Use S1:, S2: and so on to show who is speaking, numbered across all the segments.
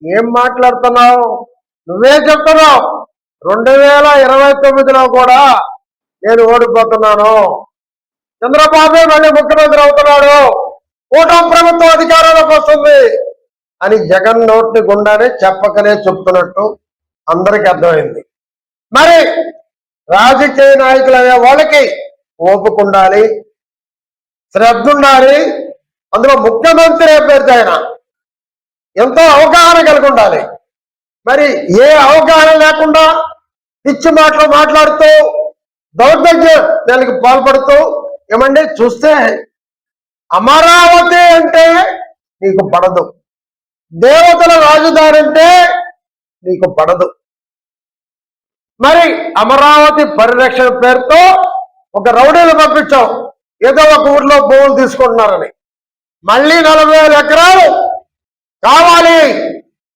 S1: ఏం మాట్లాడుతున్నావు? నువ్వే చెప్తున్నావు 2029లో కూడా నేను ఓడిపోతున్నాను, చంద్రబాబు మళ్ళీ ముఖ్యమంత్రి అవుతున్నాడు, కూటమి ప్రభుత్వం అధికారంలోకి వస్తుంది అని జగన్ నోటి గుండానే చెప్పకనే చెప్తున్నట్టు అందరికీ అర్థమైంది. మరి రాజకీయ నాయకులు అనే వాళ్ళకి ఓపిక ఉండాలి, శ్రద్ధ ఉండాలి. అందులో ముఖ్యమంత్రి అభ్యర్థి ఆయన ఎంతో అవగాహన కలిగి ఉండాలి. మరి ఏ అవగాహన లేకుండా పిచ్చి మాటలు మాట్లాడుతూ దౌర్జన్యానికి పాల్పడుతూ ఏమండి చూస్తే అమరావతి అంటే నీకు పడదు, దేవతల రాజధాని అంటే నీకు పడదు. మరి అమరావతి పరిరక్షణ పేరుతో ఒక రౌడీలు పంపించాం, ఏదో ఒక ఊర్లో భూములు తీసుకుంటున్నారని. మళ్ళీ 40,000 ఎకరాలు కావాలి.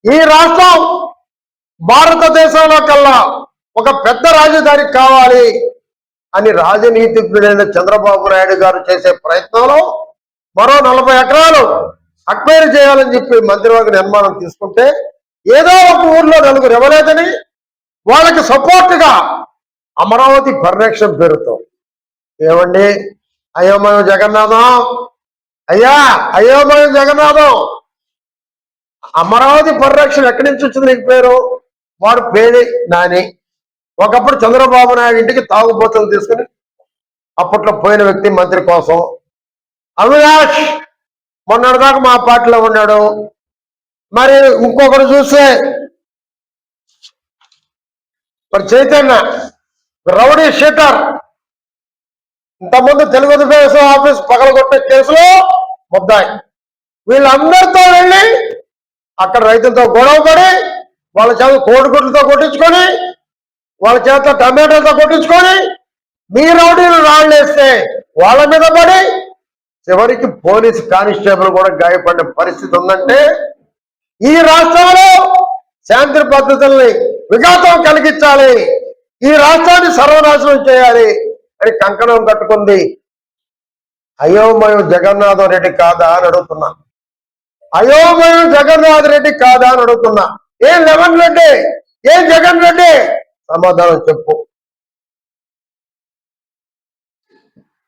S1: ఈ రాష్ట్రం భారతదేశంలో కల్లా ఒక పెద్ద రాజధాని కావాలి అని రాజనీతిజ్ఞుడైన చంద్రబాబు నాయుడు గారు చేసే ప్రయత్నంలో మరో 40 ఎకరాలు అక్వైర్ చేయాలని చెప్పి మంత్రివర్గ నిర్మాణం తీసుకుంటే ఏదో ఒక ఊర్లో నలుగురు ఇవ్వలేదని వాళ్ళకి సపోర్ట్గా అమరావతి పరిరక్షణ పేరుతో ఏమండి అయోమయం జగన్నాథం, అయ్యా అయోమయం జగన్నాథం, అమరావతి పరిరక్షణ ఎక్కడి నుంచి వచ్చింది నీకు పేరు? వాడు పేడి నాని ఒకప్పుడు చంద్రబాబు నాయుడు ఇంటికి తాగుబోతులు తీసుకుని అప్పట్లో పోయిన వ్యక్తి మంత్రి కోసం. అవినాష్ మొన్నటిదాకా మా పార్టీలో ఉన్నాడు. మరి ఇంకొకరు చూస్తే మరి చైతన్య రౌడీ షీటర్, ఇంతకుముందు తెలుగుదేశం ఆఫీస్ పగలగొట్టే కేసులో ముద్దాయి. వీళ్ళందరితో వెళ్ళి అక్కడ రైతులతో గొడవ పడి వాళ్ళ చేత కోడిగుడ్లతో కొట్టించుకొని వాళ్ళ చేత టమాటాలతో కొట్టించుకొని మీ రౌడీలు రాళ్ళేస్తే వాళ్ళ మీద పడి చివరికి పోలీస్ కానిస్టేబుల్ కూడా గాయపడిన పరిస్థితి ఉందంటే ఈ రాష్ట్రంలో శాంతి పద్ధతుల్ని విఘాతం కలిగించాలి, ఈ రాష్ట్రాన్ని సర్వనాశనం చేయాలి అని కంకణం కట్టుకుంది అయోమయం జగన్నాథం రెడ్డి కాదా అని అడుగుతున్నా. అయోమయం జగన్నాథ్ రెడ్డి కాదా అని అడుగుతున్నా. ఏం లెవెన్ రెడ్డి, ఏం జగన్ రెడ్డి, సమాధానం చెప్పు.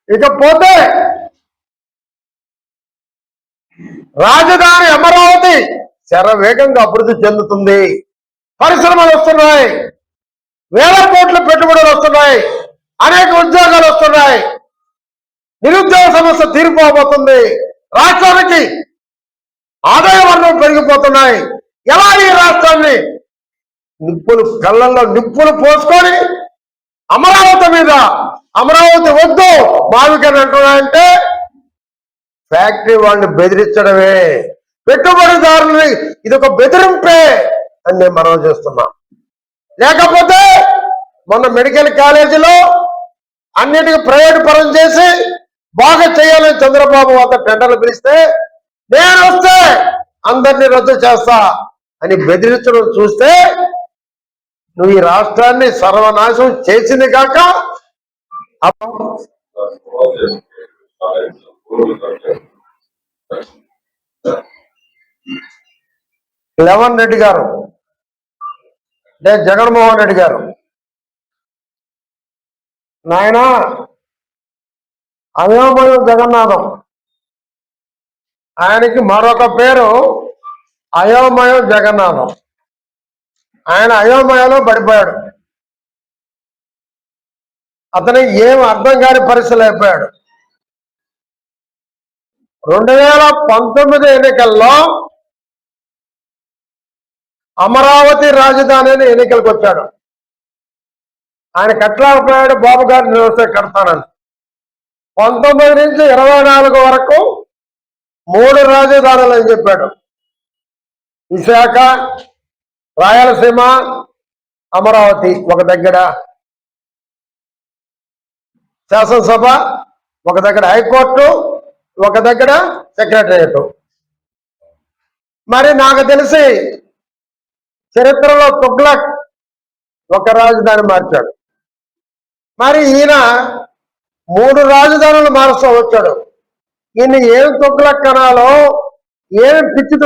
S1: ఇకపోతే రాజధాని అమరావతి శరవేగంగా అభివృద్ధి చెందుతుంది, పరిశ్రమలు వస్తున్నాయి, వేల కోట్ల పెట్టుబడులు వస్తున్నాయి, అనేక ఉద్యోగాలు వస్తున్నాయి, నిరుద్యోగ సమస్య తీరిపోబోతుంది, రాష్ట్రానికి ఆదాయ వనరులు పెరిగిపోతున్నాయి. ఎలా ఈ రాష్ట్రాన్ని కళ్ళల్లో నిప్పులు పోసుకొని అమరావతి మీద అమరావతి వద్దు బావికని అంటున్నాయంటే ఫ్యాక్టరీ వాళ్ళని బెదిరించడమే, పెట్టుబడిదారులని ఇదొక బెదిరింపే అని నేను మనవి చేస్తున్నా. లేకపోతే మొన్న మెడికల్ కాలేజీలో అన్నిటికీ ప్రైవేట్ పరం చేసి బాగా చేయాలని చంద్రబాబు వద్ద టెండర్లు పిలిస్తే నేను వస్తే అందరినీ రద్దు చేస్తా అని బెదిరించడం చూస్తే నువ్వు ఈ రాష్ట్రాన్ని సర్వనాశనం చేసింది కాక లెవన్ రెడ్డి గారు అంటే జగన్మోహన్ రెడ్డి గారు, నాయన అయోమయం జగన్నాథం, ఆయనకి మరొక పేరు అయోమయం జగన్నాథం. ఆయన అయోమయంలో పడిపోయాడు, అతనికి ఏం అర్థం కాని పరిస్థితులు అయిపోయాడు. 2019 ఎన్నికల్లో అమరావతి రాజధాని ఎన్నికలకు వచ్చాడు. ఆయన కట్టలేకపోయాడు, బాబు గారిని నిలిస్తే కడతానని. 19 నుంచి 24 వరకు 3 రాజధానులు అని చెప్పాడు. విశాఖ, రాయలసీమ, అమరావతి ఒక దగ్గర, శాసనసభ ఒక దగ్గర, హైకోర్టు ఒక దగ్గర, సెక్రటరియట్. మరి నాకు తెలిసి చరిత్రలో తుగ్లక్ ఒక రాజధాని మార్చాడు. మరి ఈయన 3 రాజధానులు మారుస్తూ వచ్చాడు. ఈయన ఏం తుగ్లక్ కనాలో, ఏం పిచ్చి